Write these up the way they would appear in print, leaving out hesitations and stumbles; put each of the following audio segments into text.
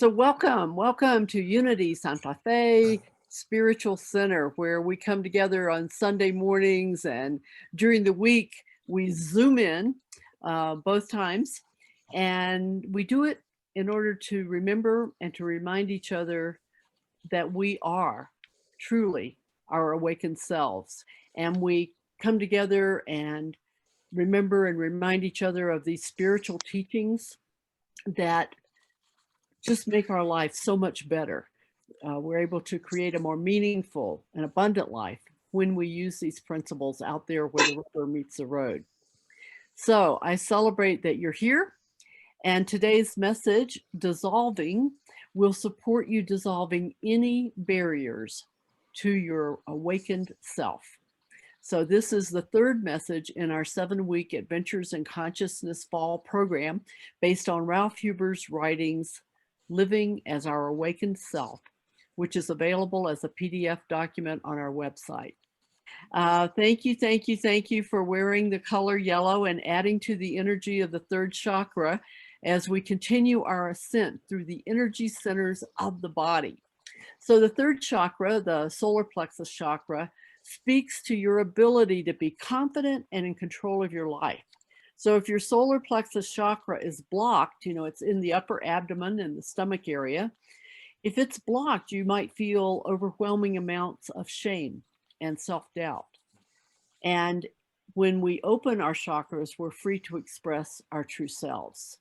So welcome to Unity Santa Fe Spiritual Center, where we come together on Sunday mornings, and during the week we Zoom in both times, and we do it in order to remember and to remind each other that we are truly our awakened selves, and we come together and remember and remind each other of these spiritual teachings that just make our life so much better. We're able to create a more meaningful and abundant life when we use these principles out there where the rubber meets the road. So I celebrate that you're here, and today's message, Dissolving, will support you dissolving any barriers to your awakened self. So this is the third message in our 7-week Adventures in Consciousness Fall program based on Ralph Huber's writings, Living as Our Awakened Self, which is available as a PDF document on our website. Thank you for wearing the color yellow and adding to the energy of the third chakra as we continue our ascent through the energy centers of the body. So the third chakra, the solar plexus chakra, speaks to your ability to be confident and in control of your life. So if your solar plexus chakra is blocked, it's in the upper abdomen and the stomach area. If it's blocked, you might feel overwhelming amounts of shame and self-doubt. And when we open our chakras, we're free to express our true selves.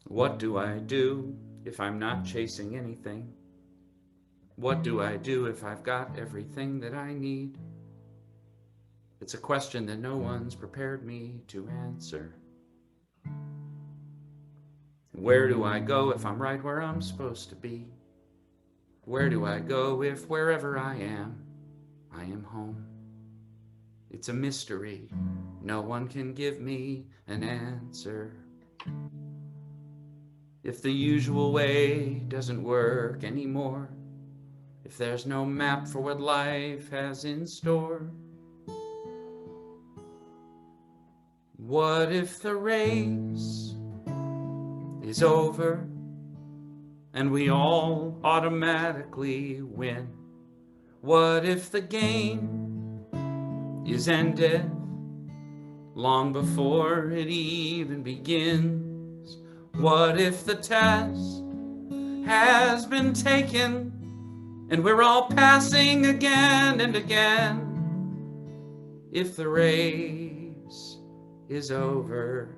What do I do if I'm not chasing anything? What do I do if I've got everything that I need? It's a question that no one's prepared me to answer. Where do I go if I'm right where I'm supposed to be? Where do I go if wherever I am home? It's a mystery. No one can give me an answer. If the usual way doesn't work anymore, if there's no map for what life has in store, what if the race is over and we all automatically win? What if the game is ended long before it even begins? What if the test has been taken and we're all passing again and again? If the race is over,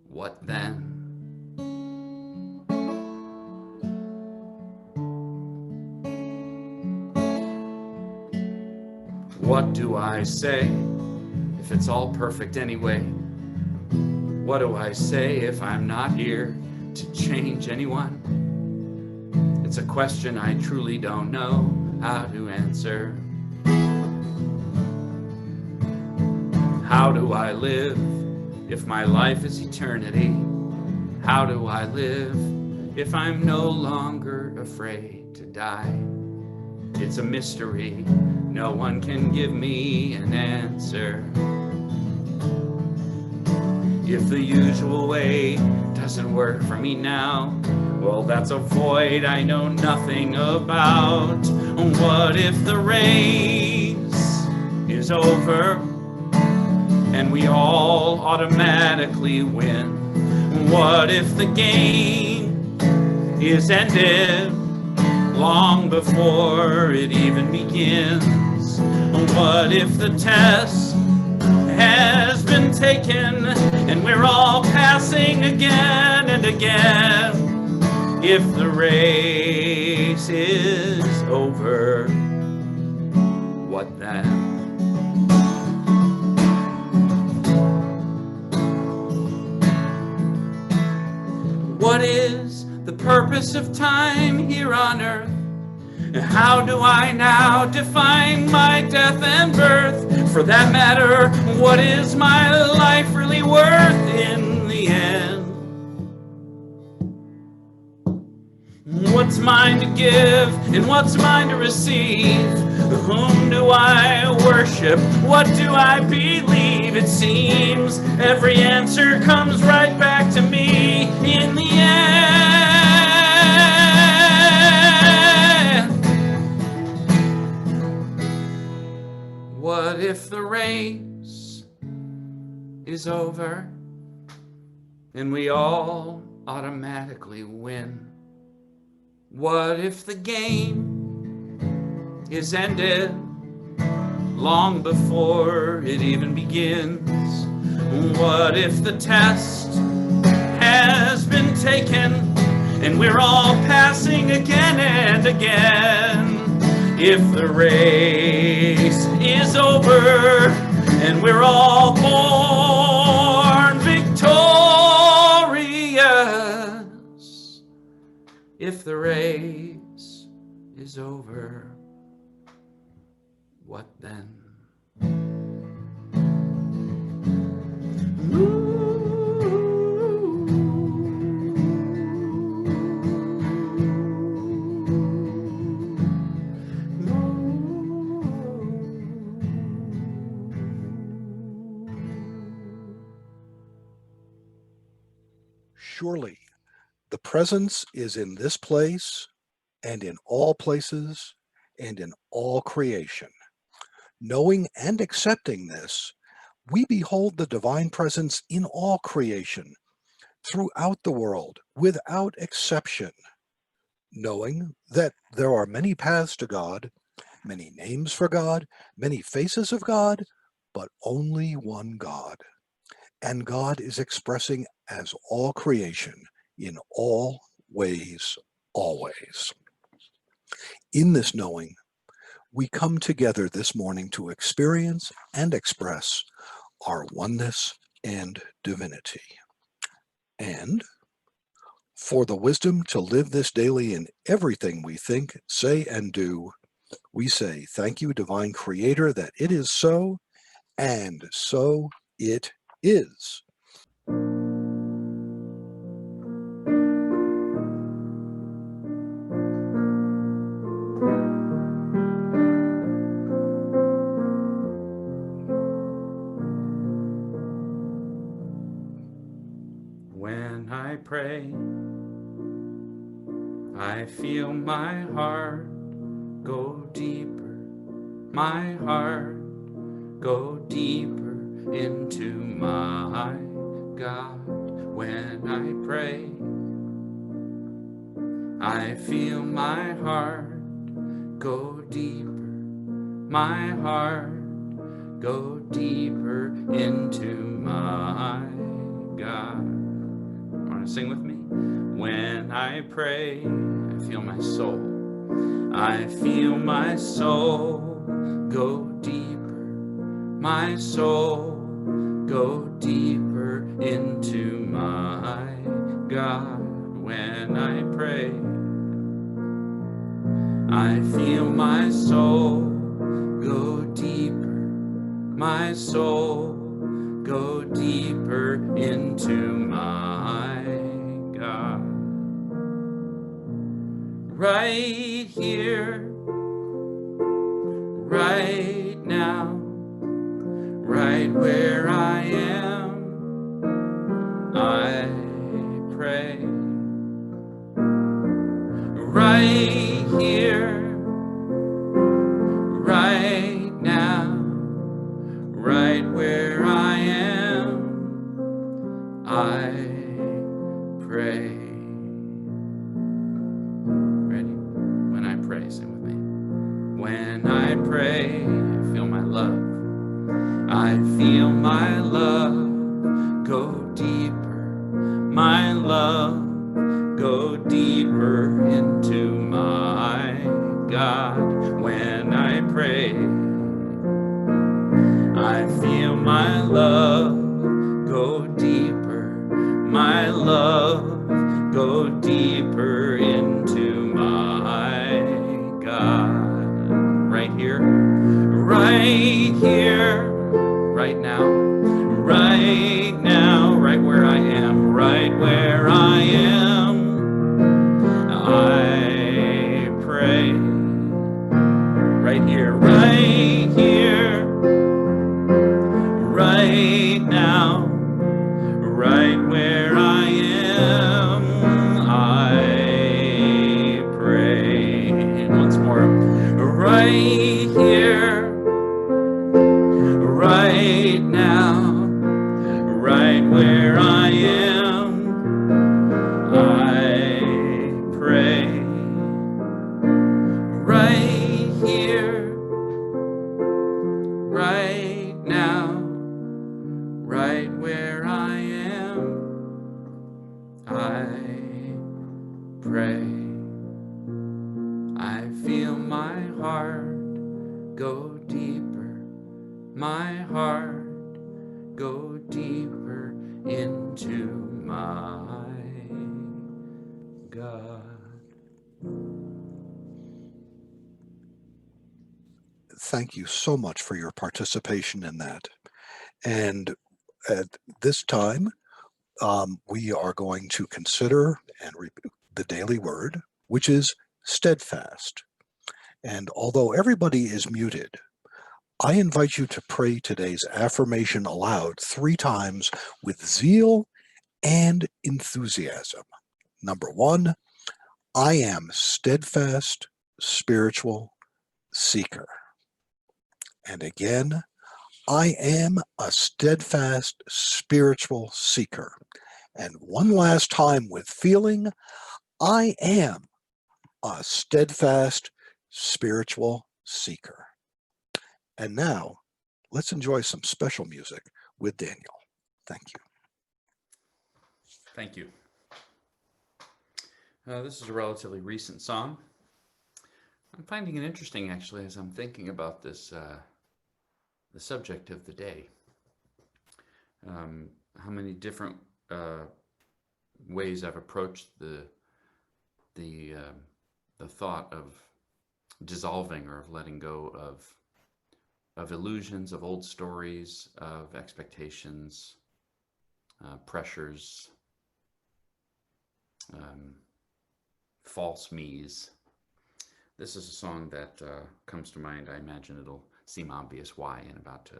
what then? What do I say if it's all perfect anyway? What do I say if I'm not here to change anyone? It's a question I truly don't know how to answer. How do I live if my life is eternity? How do I live if I'm no longer afraid to die? It's a mystery. No one can give me an answer. If the usual way doesn't work for me now, well, that's a void I know nothing about. What if the race is over and we all automatically win? What if the game is ended long before it even begins? What if the test has been taken and we're all passing again and again? If the race is over, what then? What is the purpose of time here on earth? How do I now define my death and birth? For that matter, what is my life really worth in the end? What's mine to give and what's mine to receive? Whom do I worship? What do I believe? It seems every answer comes right back to me in the end. What if the race is over and we all automatically win? What if the game is ended long before it even begins? What if the test has been taken and we're all passing again and again? If the race is over and we're all born victorious, if the race is over, what then? Surely the presence is in this place and in all places and in all creation. Knowing and accepting this, we behold the divine presence in all creation, throughout the world, without exception. Knowing that there are many paths to God, many names for God, many faces of God, but only one God. And God is expressing as all creation in all ways, always. In this knowing, we come together this morning to experience and express our oneness and divinity. And for the wisdom to live this daily in everything we think, say, and do, we say, thank you, Divine Creator, that it is so, and so it is. When I pray, I feel my heart go deeper, my heart go deeper into my God. When I pray, I feel my heart go deeper, my heart go deeper into my God. Want to sing with me? When I pray, I feel my soul. I feel my soul go deeper, my soul go deeper into my God. When I pray, I feel my soul go deeper, my soul go deeper into my God. Right here, right now, right where I am, I pray. Right here, right now, right where I am, I pray. Ready? When I pray, sing with me. When I pray, I feel my love. I feel my love go deeper, my love go deeper into my God. When I pray, I feel my love go deeper, my love go deeper into my God. where I am, I pray. Right here, right here, right now, right where I am, I pray. Once more, right here, right now, right where I am, I pray. Right here, right now, right where I am, I pray. I feel my heart go deeper, my heart go deeper into my God. Thank you so much for your participation in that. And at this time, we are going to consider and the daily word, which is steadfast. And although everybody is muted, I invite you to pray today's affirmation aloud 3 times with zeal and enthusiasm. Number 1, I am steadfast, spiritual seeker. And again, I am a steadfast, spiritual seeker. And one last time with feeling, I am a steadfast, spiritual seeker. And now, let's enjoy some special music with Daniel. Thank you. Thank you. This is a relatively recent song. I'm finding it interesting, actually, as I'm thinking about this, the subject of the day. How many different ways I've approached the thought of dissolving or of letting go of illusions, of old stories, of expectations, pressures, false me's. This is a song that comes to mind. I imagine it'll seem obvious why in about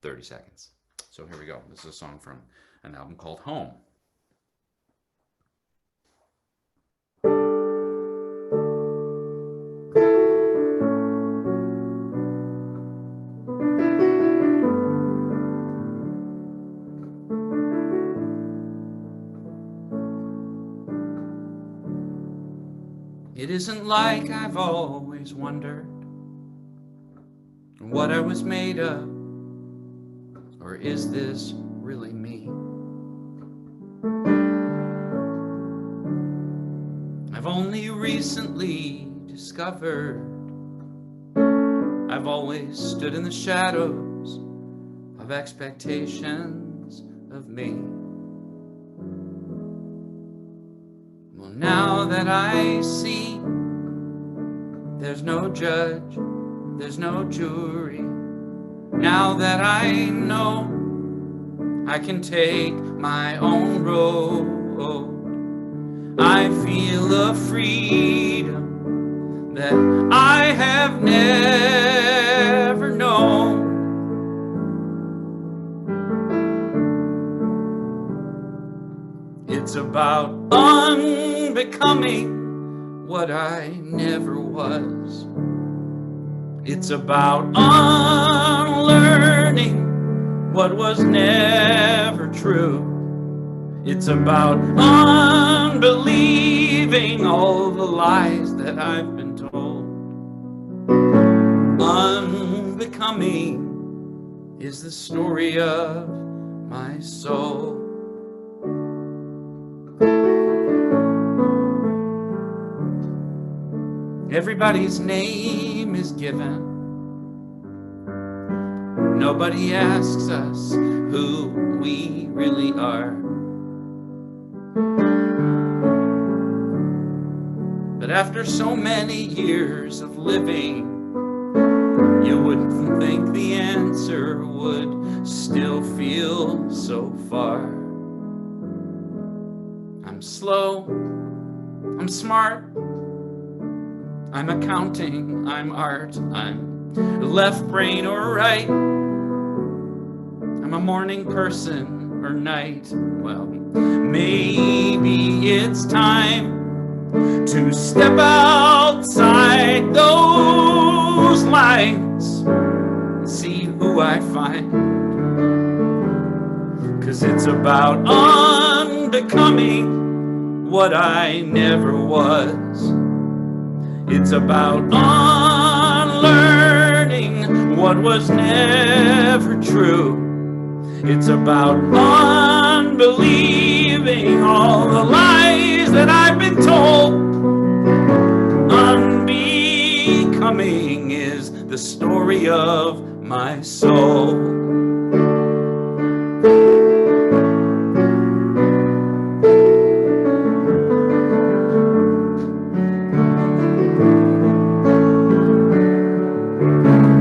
30 seconds. So here we go. This is a song from an album called Home. It isn't like I've always wondered what I was made of, or is this really me? I've only recently discovered I've always stood in the shadows of expectations of me. Well, now that I see there's no judge, there's no jury. Now that I know I can take my own road, I feel a freedom that I have never known. It's about unbecoming what I never was. It's about unlearning what was never true. It's about unbelieving all the lies that I've been told. Unbecoming is the story of my soul. Everybody's name is given. Nobody asks us who we really are. But after so many years of living, you wouldn't think the answer would still feel so far. slow, I'm smart, I'm accounting, I'm art, I'm left brain or right, I'm a morning person or night. Well, maybe it's time to step outside those lines and see who I find. 'Cause it's about unbecoming what I never was. It's about unlearning what was never true. It's about unbelieving all the lies that I've been told. Unbecoming is the story of my soul.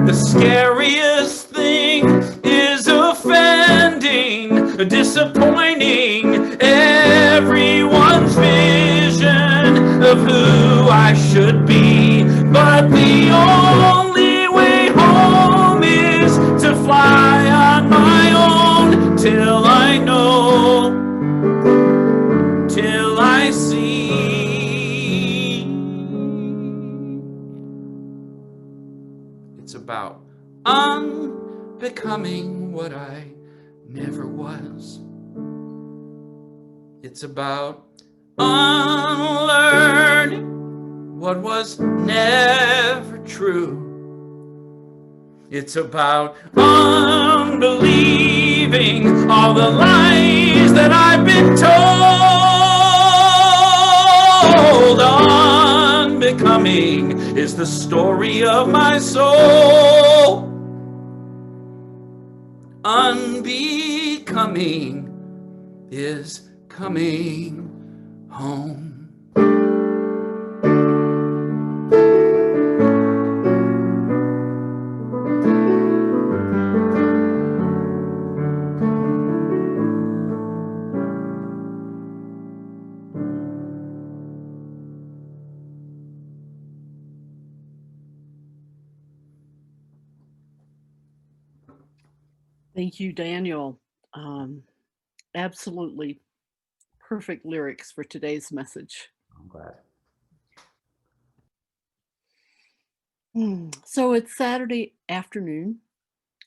The scariest thing is offending, disappointing everyone's vision of who I should be. But the only way home is to fly on my own till I know, till I see. It's about unbecoming what I never was. It's about unlearning what was never true. It's about unbelieving all the lies that I've been told. Unbecoming is the story of my soul. Unbecoming is coming home. Thank you, Daniel. Absolutely perfect lyrics for today's message. I'm glad. So it's Saturday afternoon,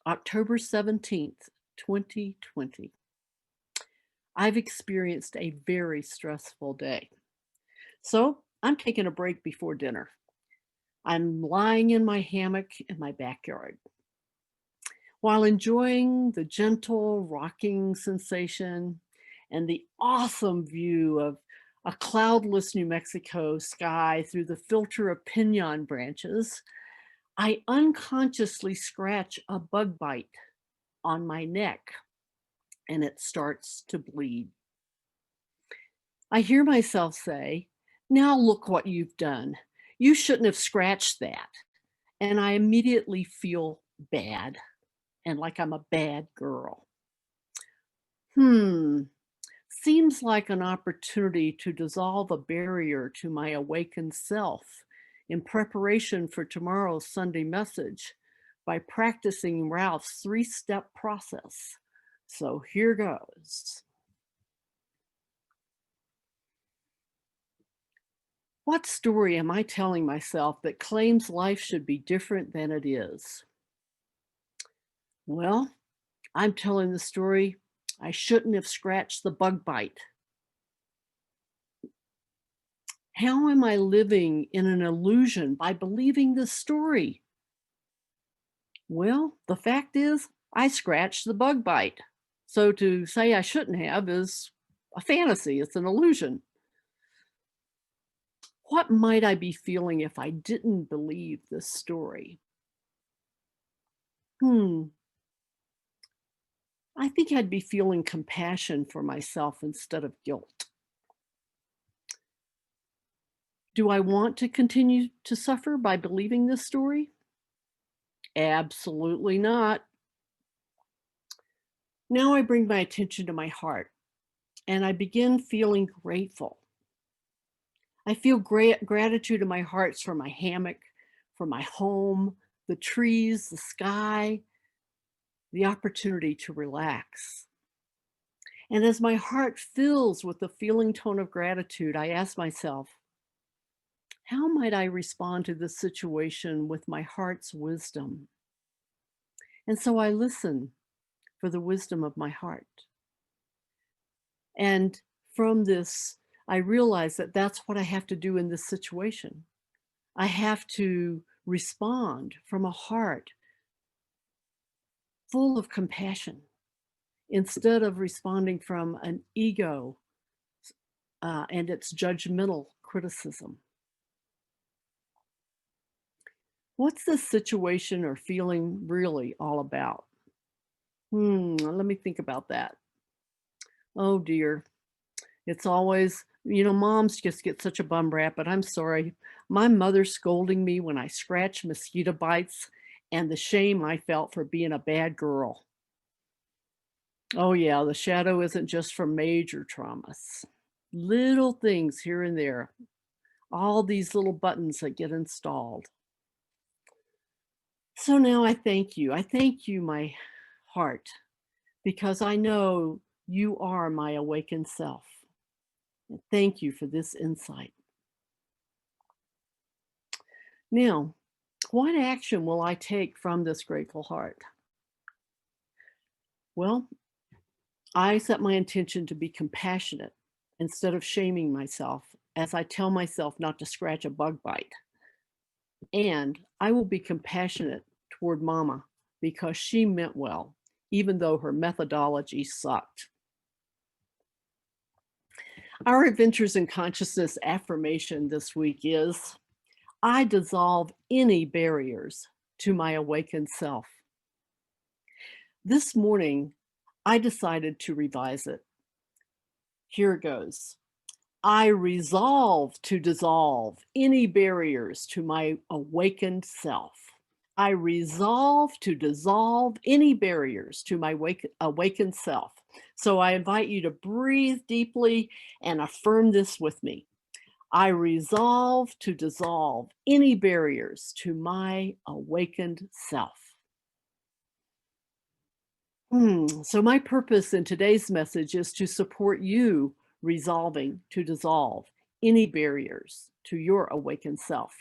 October 17th, 2020. I've experienced a very stressful day. So I'm taking a break before dinner. I'm lying in my hammock in my backyard. While enjoying the gentle rocking sensation and the awesome view of a cloudless New Mexico sky through the filter of pinon branches, I unconsciously scratch a bug bite on my neck and it starts to bleed. I hear myself say, "Now look what you've done. You shouldn't have scratched that." And I immediately feel bad and like I'm a bad girl. Seems like an opportunity to dissolve a barrier to my awakened self in preparation for tomorrow's Sunday message by practicing Ralph's 3-step process. So here goes. What story am I telling myself that claims life should be different than it is? Well, I'm telling the story I shouldn't have scratched the bug bite. How am I living in an illusion by believing this story? Well, the fact is, I scratched the bug bite. So to say I shouldn't have is a fantasy, it's an illusion. What might I be feeling if I didn't believe this story? I think I'd be feeling compassion for myself instead of guilt. Do I want to continue to suffer by believing this story? Absolutely not. Now I bring my attention to my heart. and I begin feeling grateful. I feel great gratitude in my hearts for my hammock, for my home, the trees, the sky, the opportunity to relax. And as my heart fills with the feeling tone of gratitude, I ask myself, how might I respond to this situation with my heart's wisdom? And so I listen for the wisdom of my heart. And from this, I realize that that's what I have to do in this situation. I have to respond from a heart full of compassion instead of responding from an ego and its judgmental criticism. What's this situation or feeling really all about? Let me think about that. Oh dear. It's always, moms just get such a bum rap, but I'm sorry. My mother scolding me when I scratched mosquito bites and the shame I felt for being a bad girl. Oh, yeah, the shadow isn't just from major traumas. Little things here and there, all these little buttons that get installed. So now I thank you. I thank you, my heart, because I know you are my awakened self. And thank you for this insight. Now, what action will I take from this grateful heart? Well, I set my intention to be compassionate instead of shaming myself as I tell myself not to scratch a bug bite. And I will be compassionate toward Mama because she meant well, even though her methodology sucked. Our Adventures in Consciousness affirmation this week is, I dissolve any barriers to my awakened self. This morning, I decided to revise it. Here it goes. I resolve to dissolve any barriers to my awakened self. I resolve to dissolve any barriers to my awakened self. So I invite you to breathe deeply and affirm this with me. I resolve to dissolve any barriers to my awakened self. So my purpose in today's message is to support you resolving to dissolve any barriers to your awakened self.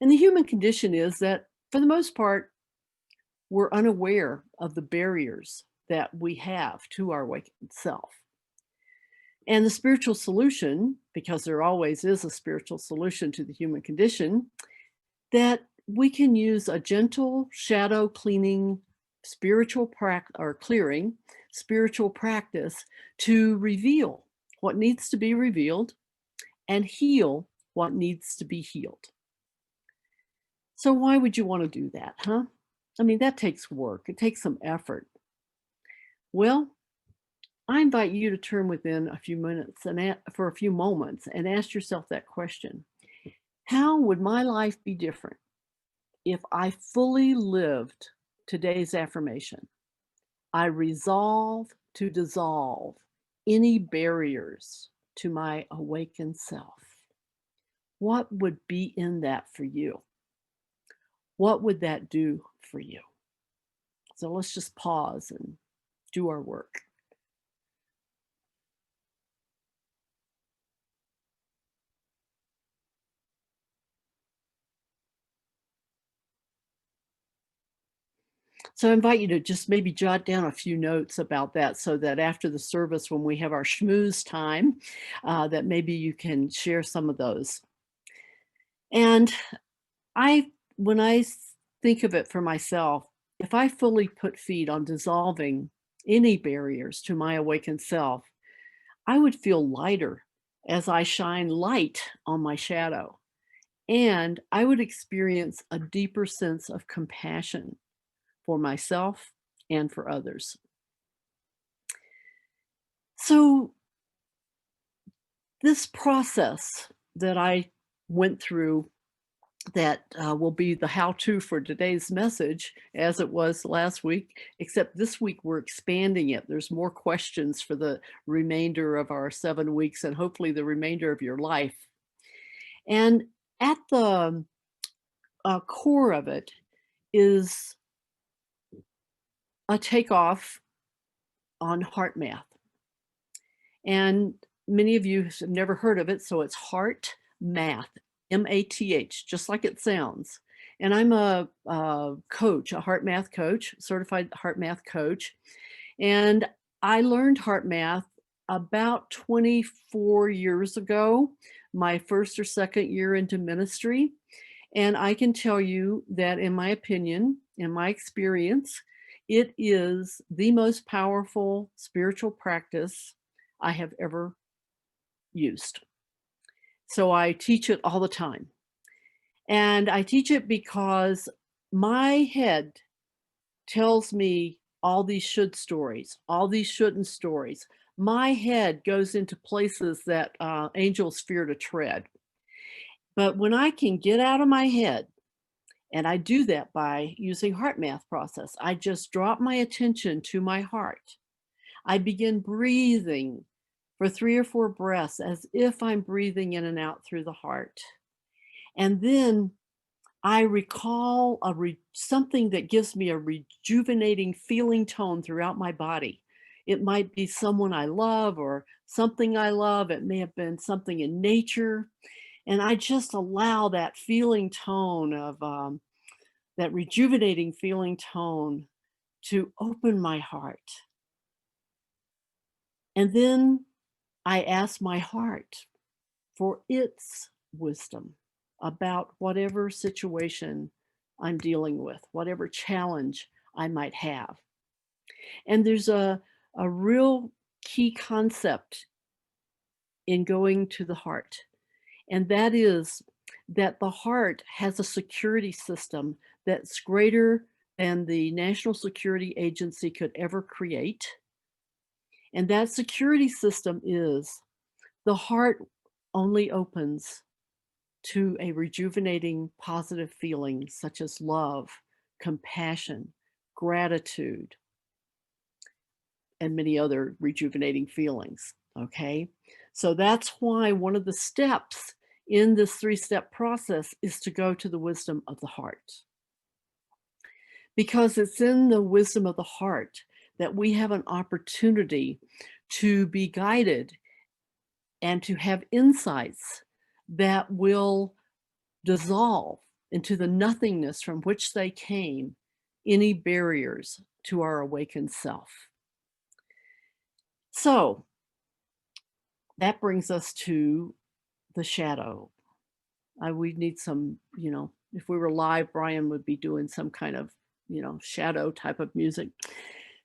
And the human condition is that, for the most part, we're unaware of the barriers that we have to our awakened self. And the spiritual solution, because there always is a spiritual solution to the human condition, that we can use a gentle shadow cleaning clearing spiritual practice to reveal what needs to be revealed and heal what needs to be healed. So why would you want to do that, huh? I mean, that takes work. It takes some effort. Well, I invite you to turn within a few minutes and for a few moments and ask yourself that question. How would my life be different if I fully lived today's affirmation? I resolve to dissolve any barriers to my awakened self. What would be in that for you? What would that do for you? So let's just pause and do our work. So I invite you to just maybe jot down a few notes about that so that after the service, when we have our schmooze time, that maybe you can share some of those. And when I think of it for myself, if I fully put feet on dissolving any barriers to my awakened self, I would feel lighter as I shine light on my shadow. And I would experience a deeper sense of compassion for myself and for others. So this process that I went through that will be the how-to for today's message, as it was last week, except this week we're expanding it. There's more questions for the remainder of our 7 weeks and hopefully the remainder of your life. And at the core of it is a takeoff on heart math. And many of you have never heard of it, so it's heart math, M-A-T-H, just like it sounds. And I'm a coach, a heart math coach, certified heart math coach. And I learned heart math about 24 years ago, my first or second year into ministry. And I can tell you that in my opinion, in my experience, it is the most powerful spiritual practice I have ever used. So I teach it all the time. And I teach it because my head tells me all these should stories, all these shouldn't stories. My head goes into places that angels fear to tread. But when I can get out of my head, and I do that by using heart math process, I just drop my attention to my heart. I begin breathing for 3 or 4 breaths as if I'm breathing in and out through the heart. And then I recall something that gives me a rejuvenating feeling tone throughout my body. It might be someone I love or something I love. It may have been something in nature. And I just allow that feeling tone of that rejuvenating feeling tone to open my heart. And then I ask my heart for its wisdom about whatever situation I'm dealing with, whatever challenge I might have. And there's a real key concept in going to the heart, and that is that the heart has a security system that's greater than the National Security Agency could ever create. And that security system is the heart only opens to a rejuvenating positive feeling such as love, compassion, gratitude, and many other rejuvenating feelings, okay? So that's why one of the steps in this 3-step process is to go to the wisdom of the heart. Because it's in the wisdom of the heart that we have an opportunity to be guided and to have insights that will dissolve into the nothingness from which they came any barriers to our awakened self. So that brings us to the shadow. We need some, if we were live, Brian would be doing some kind of, shadow type of music.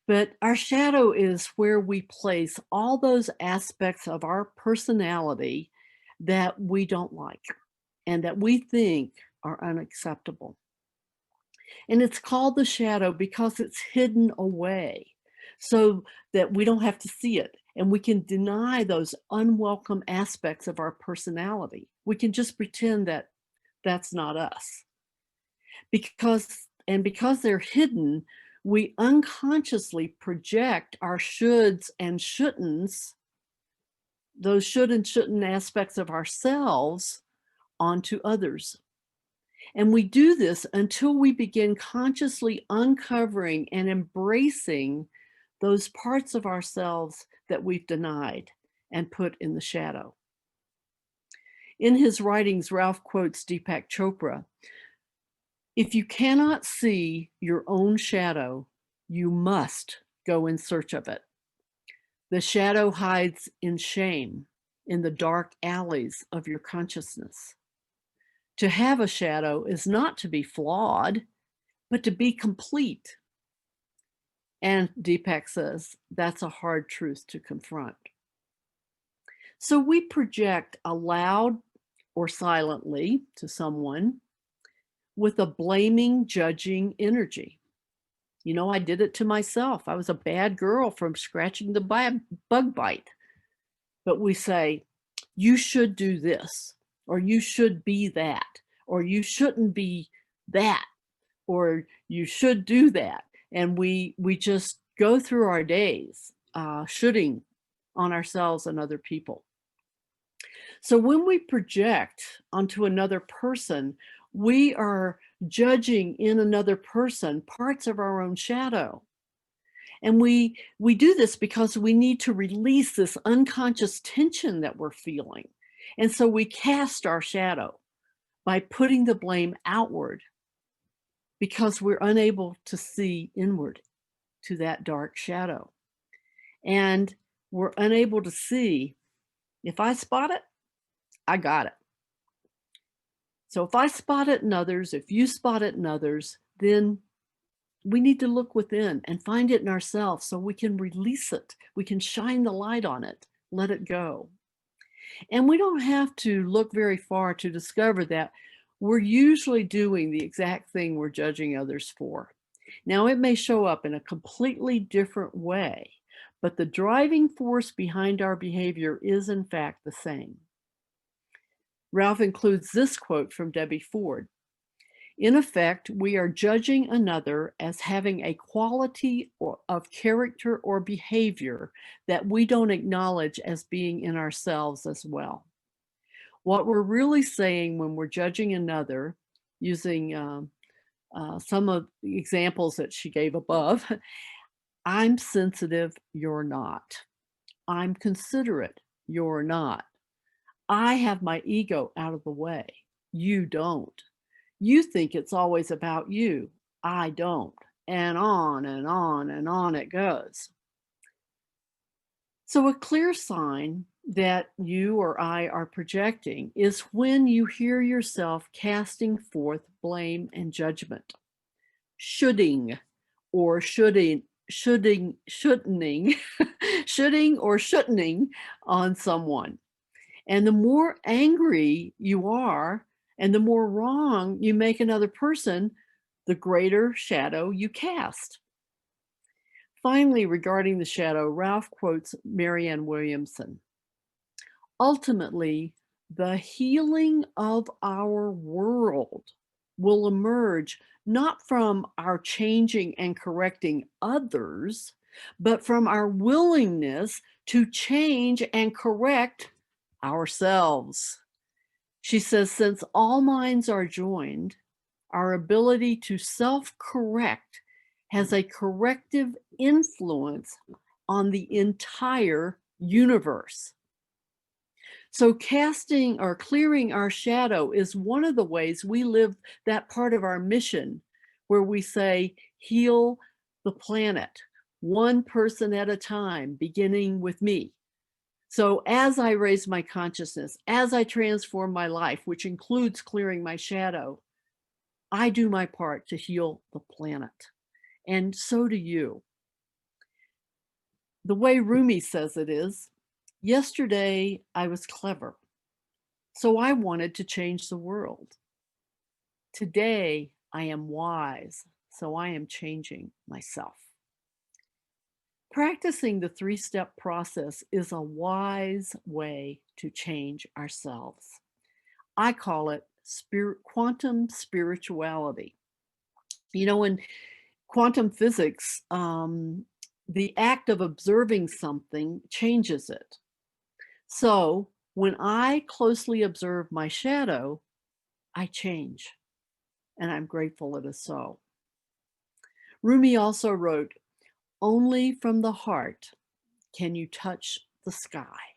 But our shadow is where we place all those aspects of our personality that we don't like and that we think are unacceptable. And it's called the shadow because it's hidden away so that we don't have to see it. And we can deny those unwelcome aspects of our personality. We can just pretend that that's not us. Because they're hidden, we unconsciously project our shoulds and shouldn'ts, those should and shouldn't aspects of ourselves, onto others. And we do this until we begin consciously uncovering and embracing those parts of ourselves that we've denied and put in the shadow. In his writings, Ralph quotes Deepak Chopra, "If you cannot see your own shadow, you must go in search of it. The shadow hides in shame in the dark alleys of your consciousness. To have a shadow is not to be flawed, but to be complete." And Deepak says that's a hard truth to confront. So we project aloud or silently to someone with a blaming, judging energy. I did it to myself. I was a bad girl from scratching the bug bite. But we say, you should do this, or you should be that, or you shouldn't be that, or you should do that. And we just go through our days shoulding on ourselves and other people. So when we project onto another person, we are judging in another person parts of our own shadow. And we do this because we need to release this unconscious tension that we're feeling. And so we cast our shadow by putting the blame outward because we're unable to see inward to that dark shadow. And we're unable to see, if I spot it, I got it. So if I spot it in others, if you spot it in others, then we need to look within and find it in ourselves so we can release it. We can shine the light on it, let it go. And we don't have to look very far to discover that we're usually doing the exact thing we're judging others for. Now, it may show up in a completely different way, but the driving force behind our behavior is in fact the same. Ralph includes this quote from Debbie Ford. In effect, we are judging another as having a quality of character or behavior that we don't acknowledge as being in ourselves as well. What we're really saying when we're judging another, using some of the examples that she gave above, I'm sensitive, you're not. I'm considerate, you're not. I have my ego out of the way, you don't. You think it's always about you, I don't. And on and on and on it goes. So a clear sign that you or I are projecting is when you hear yourself casting forth blame and judgment, shoulding or shoulding or shouldn'ting on someone. And the more angry you are and the more wrong you make another person, the greater shadow you cast. Finally, regarding the shadow, Ralph quotes Marianne Williamson. Ultimately, the healing of our world will emerge not from our changing and correcting others, but from our willingness to change and correct ourselves. She says, since all minds are joined, our ability to self-correct has a corrective influence on the entire universe. So casting or clearing our shadow is one of the ways we live that part of our mission where we say, heal the planet, one person at a time, beginning with me. So as I raise my consciousness, as I transform my life, which includes clearing my shadow, I do my part to heal the planet. And so do you. The way Rumi says it is, yesterday I was clever, so I wanted to change the world. Today I am wise, so I am changing myself. Practicing the three-step process is a wise way to change ourselves. I call it quantum spirituality. You know, in quantum physics, the act of observing something changes it. So when I closely observe my shadow, I change, and I'm grateful it is so. Rumi also wrote, only from the heart can you touch the sky.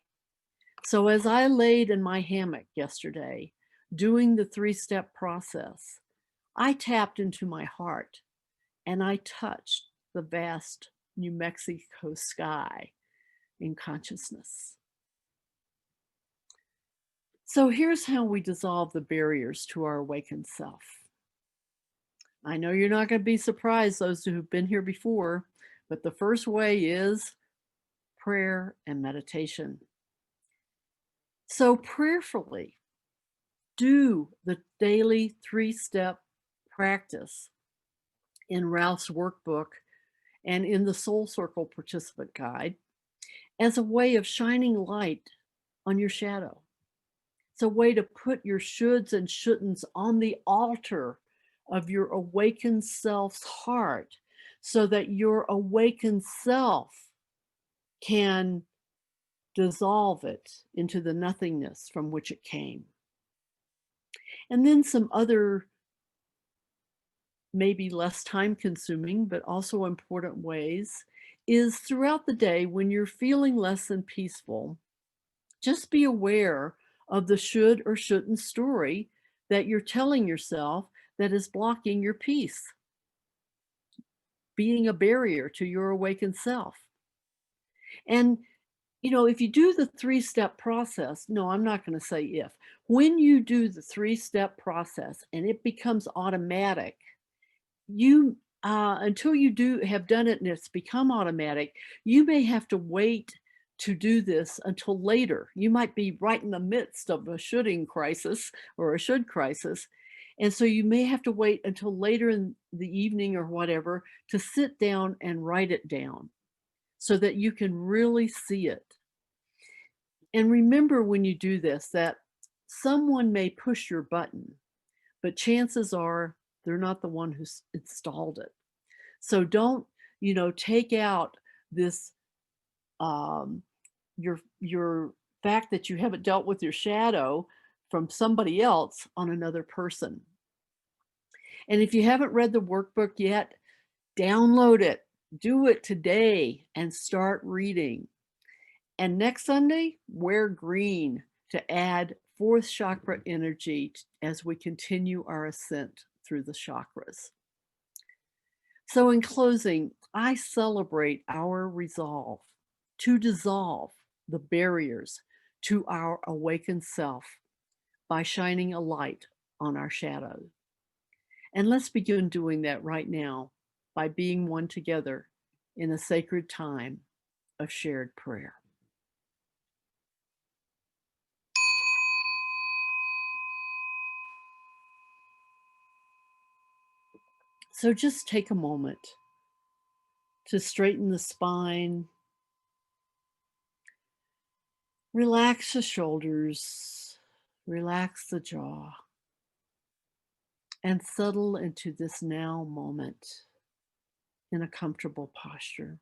So as I laid in my hammock yesterday, doing the three-step process, I tapped into my heart and I touched the vast New Mexico sky in consciousness. So here's how we dissolve the barriers to our awakened self. I know you're not going to be surprised, those who've been here before, but the first way is prayer and meditation. So prayerfully, do the daily three-step practice in Ralph's workbook and in the Soul Circle participant guide as a way of shining light on your shadow. It's a way to put your shoulds and shouldn'ts on the altar of your awakened self's heart so that your awakened self can dissolve it into the nothingness from which it came. And then some other, maybe less time consuming, but also important ways is throughout the day when you're feeling less than peaceful, just be aware of the should or shouldn't story that you're telling yourself that is blocking your peace, being a barrier to your awakened self. And if you do the 3-step process, no, I'm not going to say if. When you do the 3-step process and it becomes automatic, you until you have done it and it's become automatic, you may have to wait to do this until later. You might be right in the midst of a shoulding crisis or a should crisis. And so you may have to wait until later in the evening or whatever to sit down and write it down so that you can really see it. And remember when you do this that someone may push your button, but chances are they're not the one who installed it. So don't, take out this, your fact that you haven't dealt with your shadow from somebody else on another person. And if you haven't read the workbook yet, download it, do it today and start reading. And next Sunday, wear green to add 4th chakra energy as we continue our ascent through the chakras. So in closing, I celebrate our resolve to dissolve the barriers to our awakened self by shining a light on our shadow. And let's begin doing that right now by being one together in a sacred time of shared prayer. So just take a moment to straighten the spine, relax the shoulders, relax the jaw, and settle into this now moment in a comfortable posture.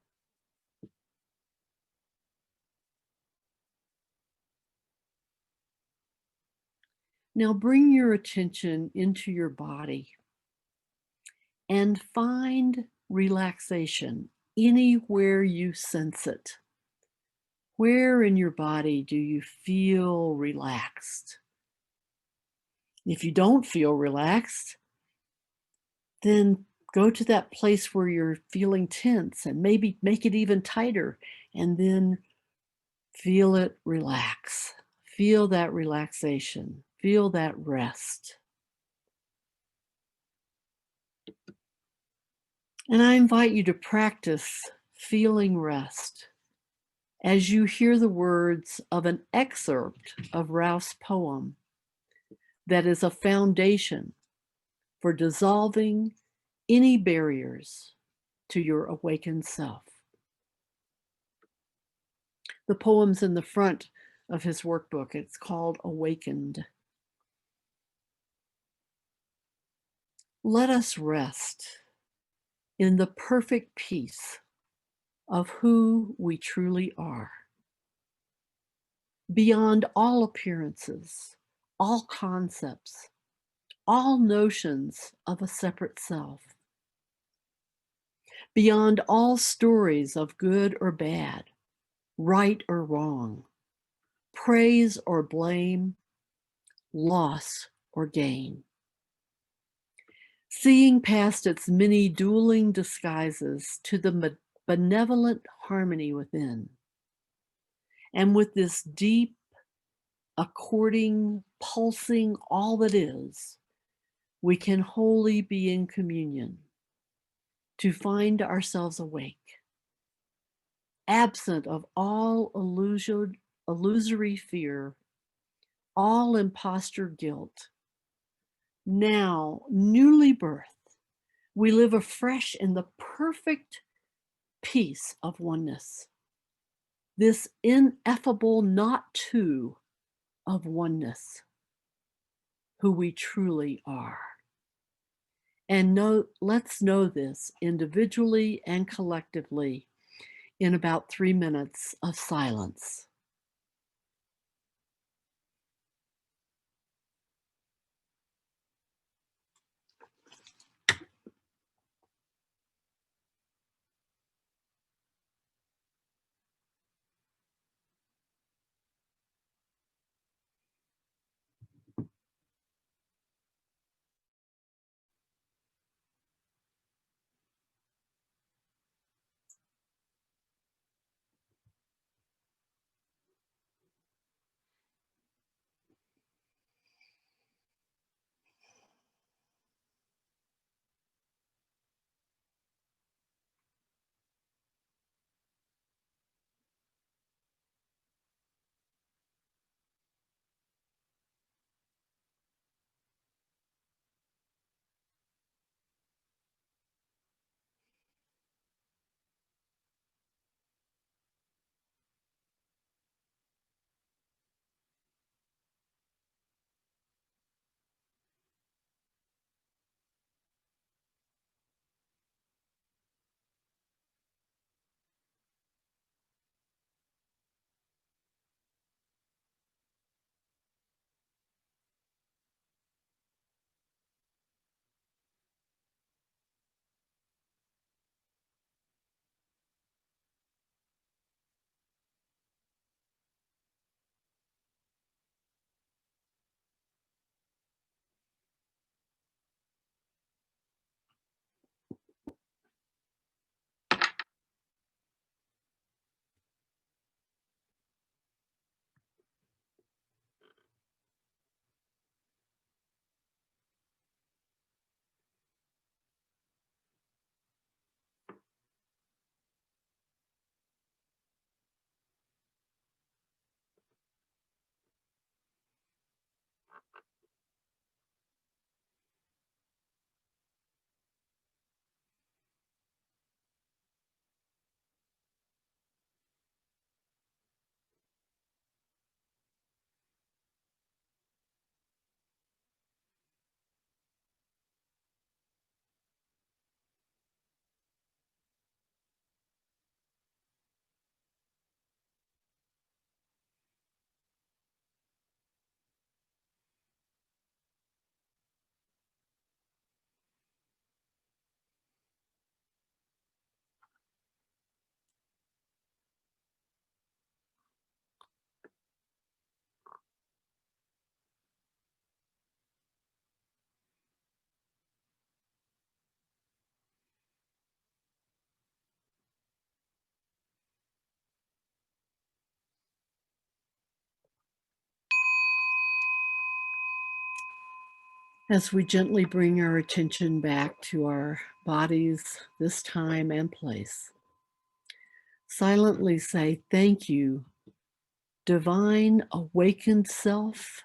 Now bring your attention into your body and find relaxation anywhere you sense it. Where in your body do you feel relaxed? If you don't feel relaxed, then go to that place where you're feeling tense and maybe make it even tighter and then feel it relax. Feel that relaxation. Feel that rest. And I invite you to practice feeling rest as you hear the words of an excerpt of Ralph's poem that is a foundation for dissolving any barriers to your awakened self. The poem's in the front of his workbook. It's called Awakened. Let us rest in the perfect peace of who we truly are, beyond all appearances, all concepts, all notions of a separate self, beyond all stories of good or bad, right or wrong, praise or blame, loss or gain. Seeing past its many dueling disguises to the benevolent harmony within. And with this deep, according, pulsing all that is, we can wholly be in communion to find ourselves awake, absent of all illusory fear, all imposter guilt. Now, newly birthed, we live afresh in the perfect peace of oneness, this ineffable not two of oneness. who we truly are. And let's know this individually and collectively in about 3 minutes of silence. As we gently bring our attention back to our bodies, this time and place, silently say, "Thank you, divine awakened self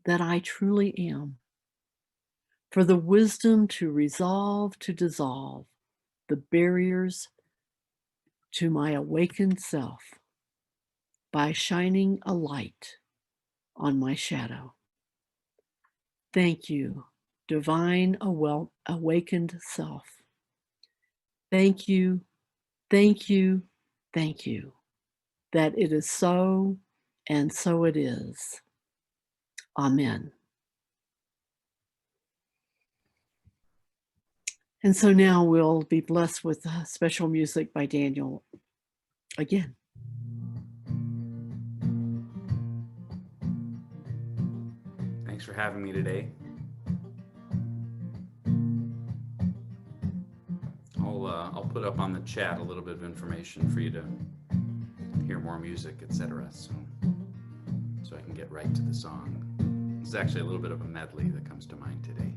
that I truly am, for the wisdom to resolve, to dissolve the barriers to my awakened self by shining a light on my shadow. Thank you, divine awakened self. Thank you, thank you, thank you that it is so, and so it is. Amen." And so now we'll be blessed with special music by Daniel again. Thanks for having me today. I'll put up on the chat a little bit of information for you to hear more music, etc. So I can get right to the song. This is actually a little bit of a medley that comes to mind today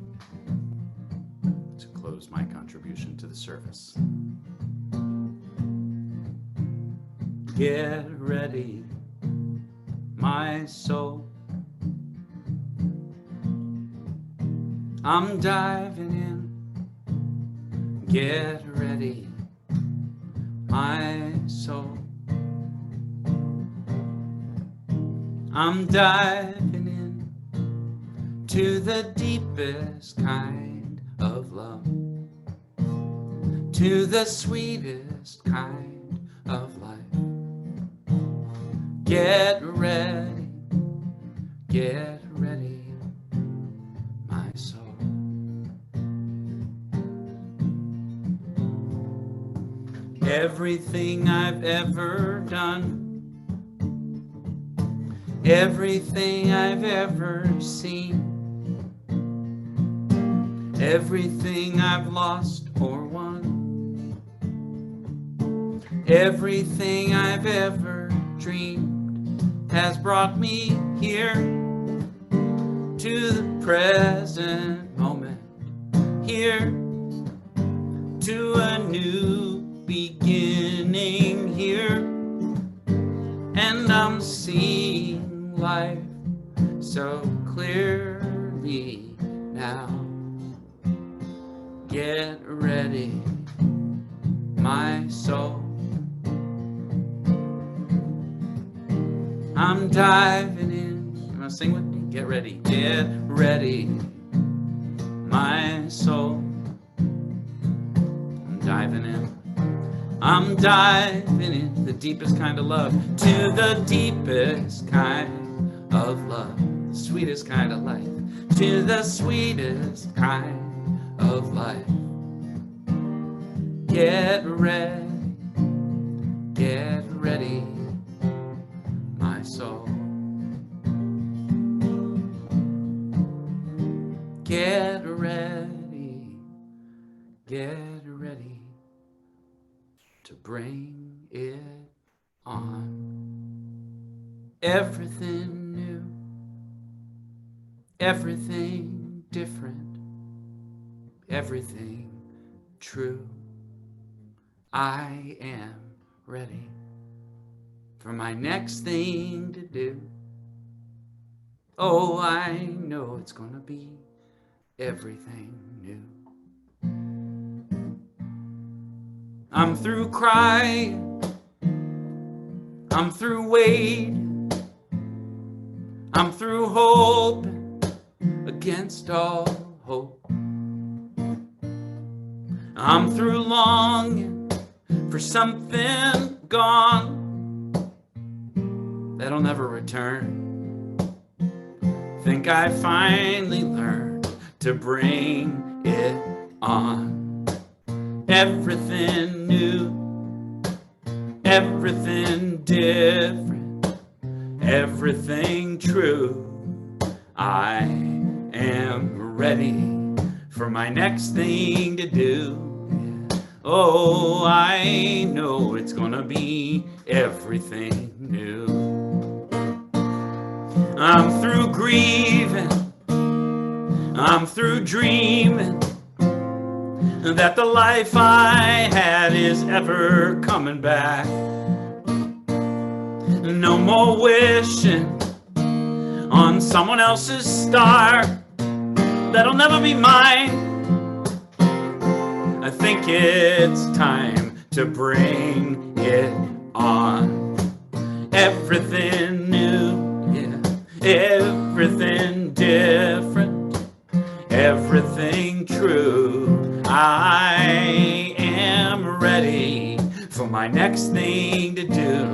to close my contribution to the service. Get ready, my soul. I'm diving in. Get ready, my soul. I'm diving in. to the deepest kind of love, to the sweetest kind of life. Get ready, my soul. Everything I've ever done, everything I've ever seen, everything I've lost or won, everything I've ever dreamed has brought me here to the present moment, here to a new beginning here, and I'm seeing life so clearly now. Get ready, my soul. I'm diving in. You wanna sing with me? Get ready, my soul. I'm diving in. I'm diving in, the deepest kind of love, to the deepest kind of love, the sweetest kind of life, to the sweetest kind of life. Get ready, my soul. Get ready to bring it on. Everything new, everything different, everything true. I am ready for my next thing to do. Oh, I know it's gonna be everything new. I'm through crying, I'm through waiting, I'm through hope against all hope. I'm through longing for something gone that'll never return. Think I finally learned to bring it on. Everything new, everything different, everything true. I am ready for my next thing to do. Oh, I know it's gonna be everything new. I'm through grieving, I'm through dreaming that the life I had is ever coming back. No more wishing on someone else's star that'll never be mine. I think it's time to bring it on. Everything new, yeah, everything different, everything true. I am ready for my next thing to do.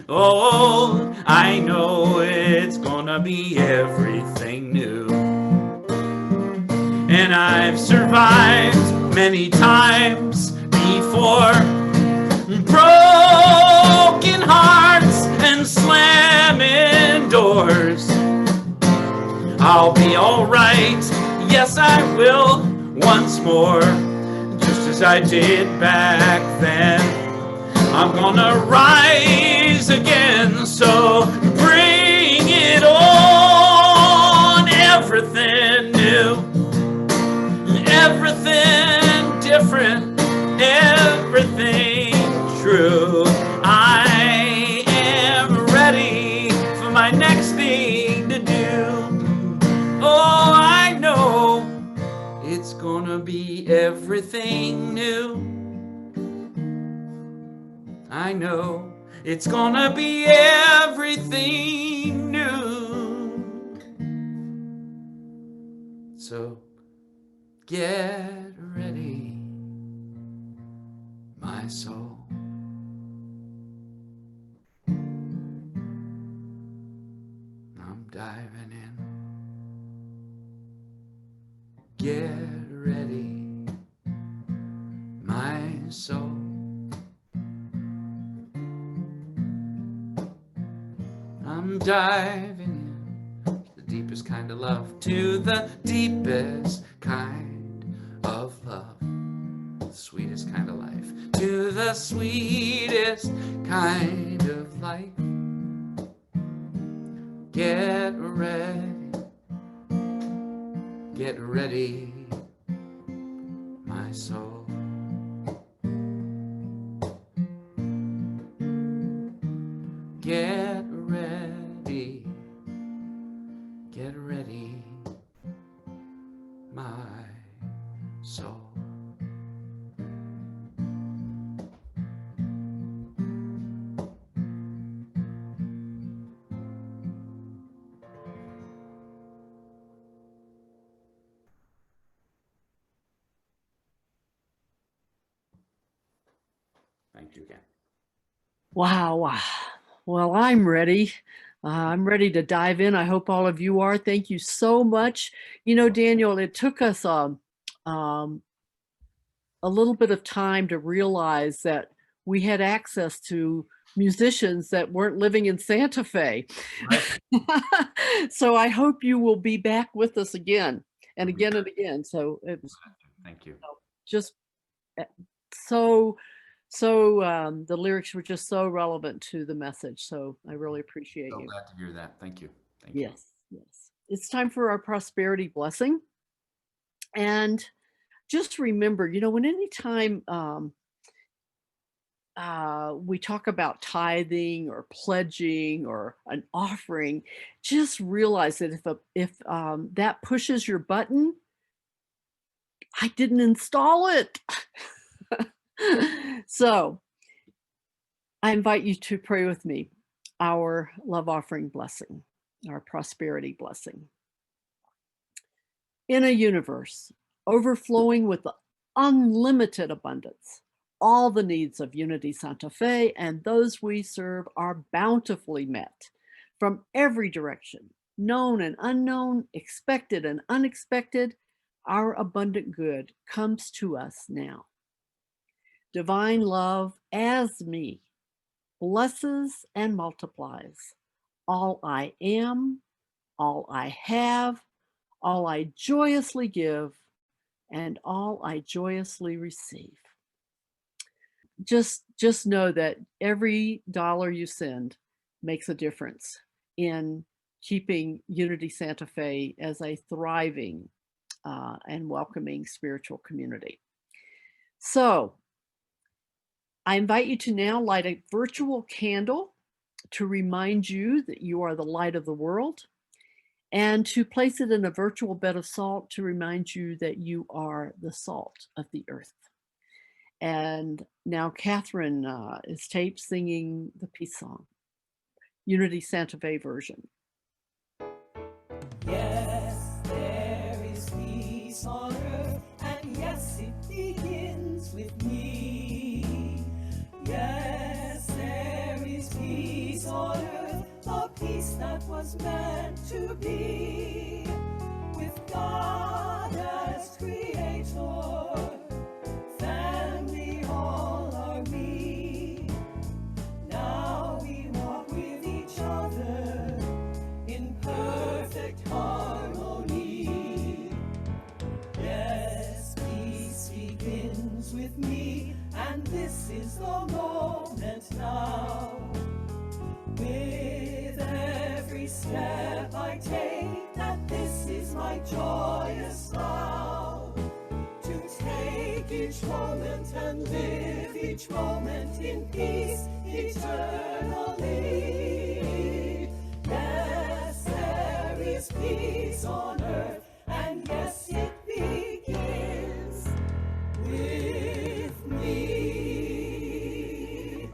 Oh, I know it's gonna be everything new. And I've survived many times before, broken hearts and slamming doors. I'll be alright, yes I will, once more, just as I did back then. I'm gonna rise again, so bring it on. Everything new, everything different, everything true. I am ready for my next thing to do. Oh, I know it's gonna be everything new. I know it's gonna be everything new. So get ready, my soul. I'm diving in. Get ready, my soul. I'm diving in to the deepest kind of love, to the deepest kind of love, the sweetest kind of life, to the sweetest kind of life. Get ready, my soul. Get ready, my soul. Thank you again. Wow. Well, I'm ready. I'm ready to dive in. I hope all of you are. Thank you so much. You know, Daniel, it took us a little bit of time to realize that we had access to musicians that weren't living in Santa Fe. Right. So I hope you will be back with us again and again and again. So it was Thank you. just so the lyrics were just so relevant to the message. So I really appreciate So you. glad to hear that. Thank you. Thank you. Yes. It's time for our prosperity blessing. And just remember, you know, when anytime we talk about tithing or pledging or an offering, just realize that if that pushes your button, I didn't install it. So I invite you to pray with me our love offering blessing, our prosperity blessing. In a universe overflowing with the unlimited abundance, all the needs of Unity Santa Fe and those we serve are bountifully met from every direction, known and unknown, expected and unexpected. Our abundant good comes to us now. Divine love as me blesses and multiplies all I am, all I have, all I joyously give, and all I joyously receive. Just know that every dollar you send makes a difference in keeping Unity Santa Fe as a thriving and welcoming spiritual community. So I invite you to now light a virtual candle to remind you that you are the light of the world, and to place it in a virtual bed of salt to remind you that you are the salt of the earth. And now Catherine is taped singing the peace song, Unity Santa Fe version. Yes, there is peace on earth, and yes, it begins with me. Yes, there is peace on earth, the peace that was meant to be, with God as creator, family all are we. Now we walk with each other in perfect harmony. Yes, peace begins with me, and this is the moment now. With every step I take, that this is my joyous vow, to take each moment and live each moment in peace eternally. Yes, there is peace on earth, and yes, it begins with me.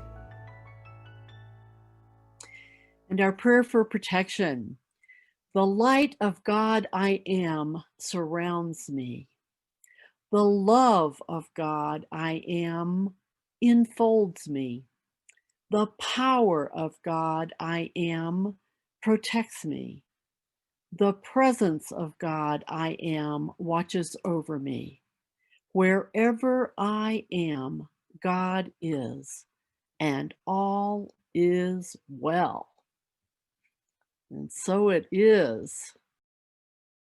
And our prayer for protection. The light of God I am surrounds me. The love of God I am enfolds me. The power of God I am protects me. The presence of God I am watches over me. Wherever I am, God is, and all is well. And so it is.